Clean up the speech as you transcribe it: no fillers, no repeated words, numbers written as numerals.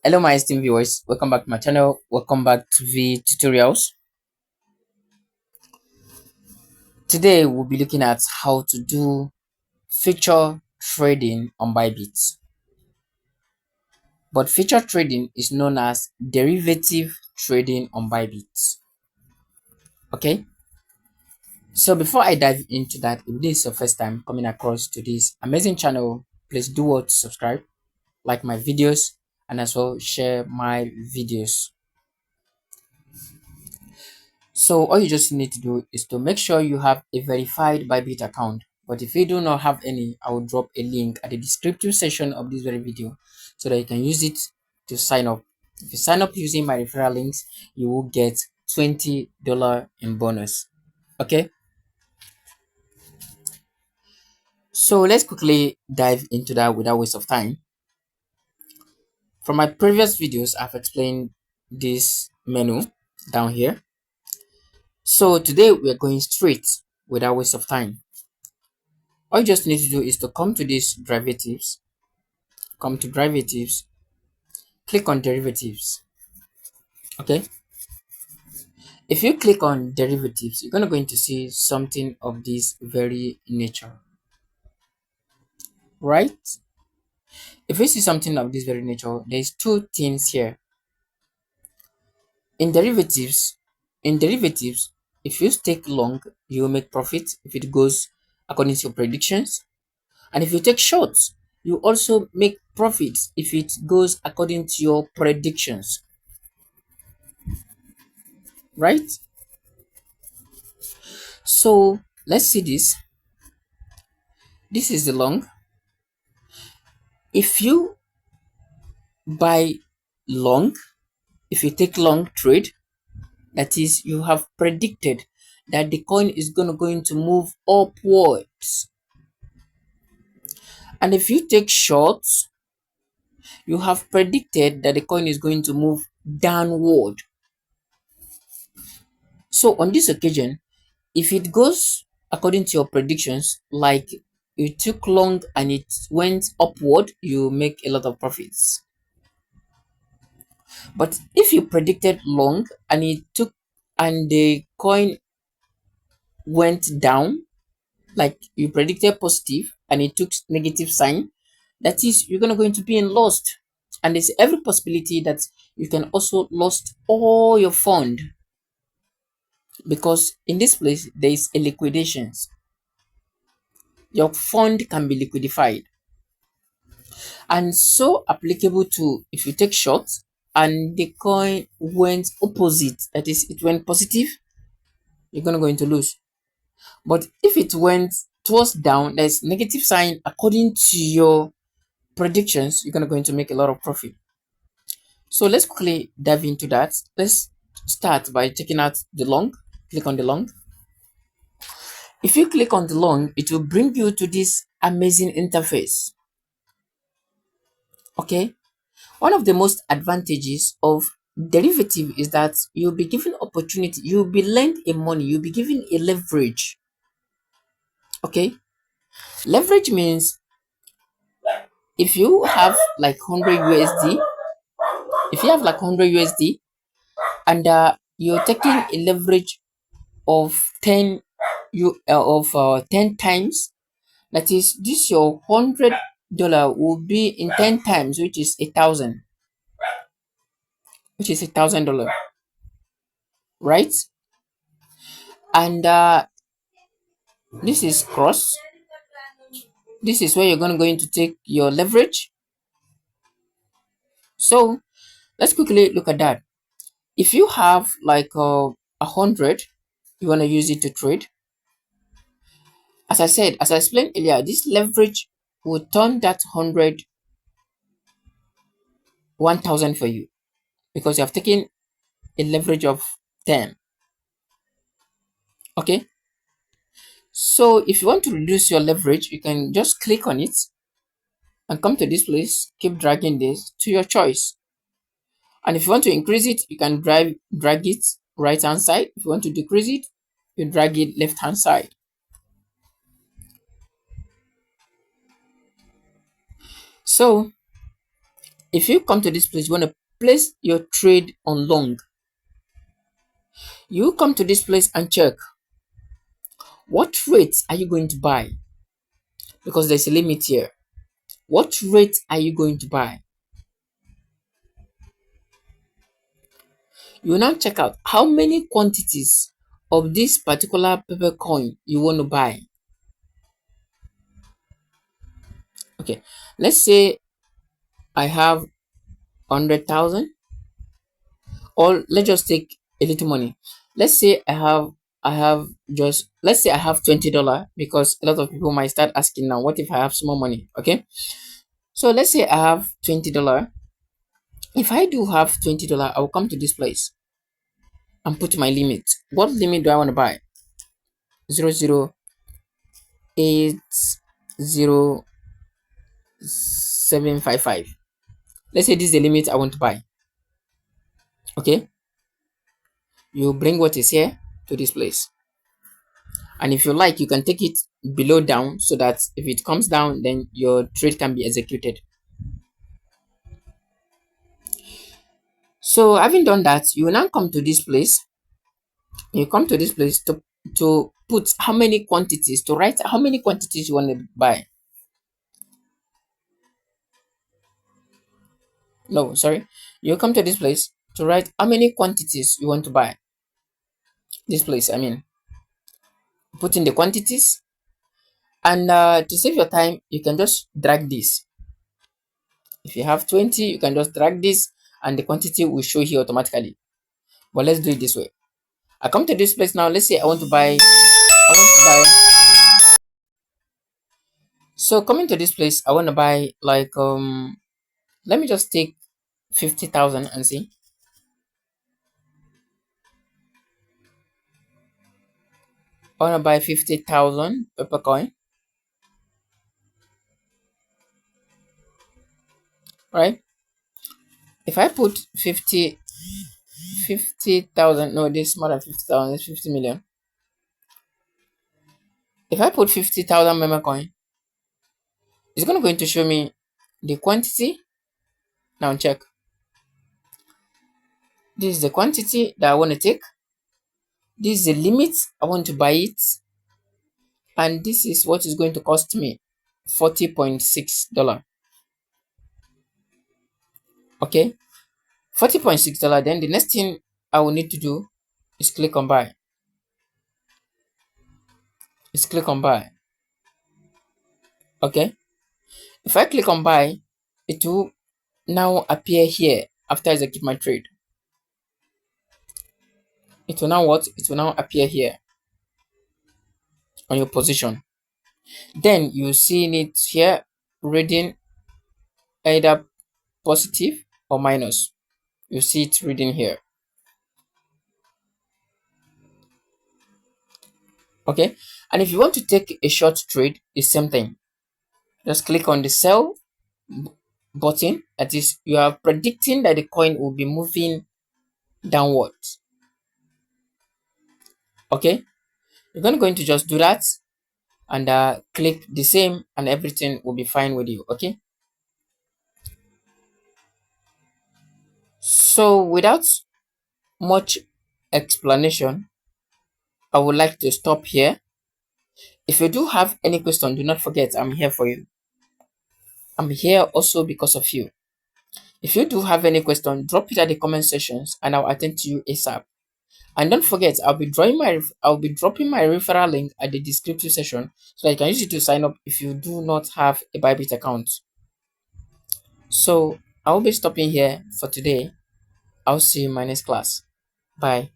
Hello my esteemed viewers, welcome back to my channel. Welcome back to the tutorials. Today we'll be looking at how to do future trading on Bybit. But future trading is known as derivative trading on Bybit. Okay, so before I dive into that, if this is your first time coming across to this amazing channel, please do what to subscribe, like my videos, and as well share my videos. So all you just need to do is to make sure you have a verified Bybit account. But if you do not have any, I will drop a link at the descriptive section of this very video so that you can use it to sign up. If you sign up using my referral links, you will get $20 in bonus. Okay, so let's quickly dive into that without waste of time. From my previous videos, I've explained this menu down here. So today we're going straight without waste of time. All you just need to do is to come to these derivatives, come to derivatives, click on derivatives. Okay, if you click on derivatives, you're going to see something of this very nature, right? If you see something of this very nature, there's two things here. In derivatives, if you take long, you will make profit if it goes according to your predictions. And if you take shorts, you also make profits if it goes according to your predictions, right? So let's see this. This is the long. If you buy long, if you take long trade, that is, you have predicted that the coin is going to move upwards. And if you take shorts, you have predicted that the coin is going to move downward. So on this occasion, if it goes according to your predictions, like you took long and it went upward, you make a lot of profits. But if you predicted long and the coin went down, like you predicted positive and it took negative sign, that is, you're going to be in lost. And there's every possibility that you can also lost all your fund, because in this place there is a liquidations. Your fund can be liquidified, and so applicable to if you take shots and the coin went opposite, that is, it went positive, you're going to lose. But if it went towards down, there's negative sign according to your predictions, you're going to make a lot of profit. So let's quickly dive into that. Let's start by checking out the long. Click on the long. If you click on the long, it will bring you to this amazing interface. Okay, one of the most advantages of derivative is that you'll be given opportunity, you'll be lent a money, you'll be given a leverage. Okay, leverage means if you have like 100 USD, if you have like 100 USD and you're taking a leverage of 10 times, that is, this your $100 will be in 10 times, which is $1,000, right? And this is cross. This is where you're going to take your leverage. So let's quickly look at that. If you have like 100, you want to use it to trade. As I said, as I explained earlier, this leverage will turn that 100 1,000 for you, because you have taken a leverage of 10. Okay, so if you want to reduce your leverage, you can just click on it and come to this place, keep dragging this to your choice. And if you want to increase it, you can drag it right hand side. If you want to decrease it, you drag it left hand side. So If you come to this place, you want to place your trade on long. You come to this place and check what rate are you going to buy, because there's a limit here. What rate are you going to buy? You will now check out how many quantities of this particular paper coin you want to buy. Okay, let's say I have 100,000, or let's just take a little money. Let's say I have $20, because a lot of people might start asking now, what if I have small money? Okay, so let's say I have $20. If I do have $20, I will come to this place and put my limit. What limit do I want to buy? 0.0800755. Let's say this is the limit I want to buy. Okay, you bring what is here to this place, and if you like, you can take it below down, so that if it comes down, then your trade can be executed. So having done that, you will now come to this place. You come to this place to put how many quantities, to write how many quantities you want to buy. No, sorry. You come to this place to write how many quantities you want to buy. This place, I mean, put in the quantities, and to save your time, you can just drag this. If you have 20, you can just drag this, and the quantity will show here automatically. But let's do it this way. I come to this place now. Let's say I want to buy. So coming to this place, I want to buy like Let me just take 50,000 and see. I want to buy 50,000 pepper coin. Right? If I put 50,000, no, this is more than 50,000, it's 50 million. If I put 50,000 meme coin, it's going to show me the quantity. Now check. This is the quantity that I want to take. This is the limit I want to buy it. And this is what is going to cost me, $40.6. Okay, $40.6. Then the next thing I will need to do is click on buy. Okay, if I click on buy, it will now appear here after I execute my trade. It will now appear here on your position. Then you see it here reading either positive or minus. You see it reading here. Okay, and if you want to take a short trade, it's same thing. Just click on the sell button. That is, you are predicting that the coin will be moving downwards. Okay, you're going to just do that, and click the same, and everything will be fine with you. Okay, so without much explanation, I would like to stop here. If you do have any question, do not forget, I'm here for you. I'm here also because of you. If you do have any question, drop it at the comment sections, and I'll attend to you ASAP. And don't forget, I'll be dropping my referral link at the descriptive section, so that you can use it to sign up if you do not have a Bybit account. So I will be stopping here for today. I'll see you in my next class. Bye.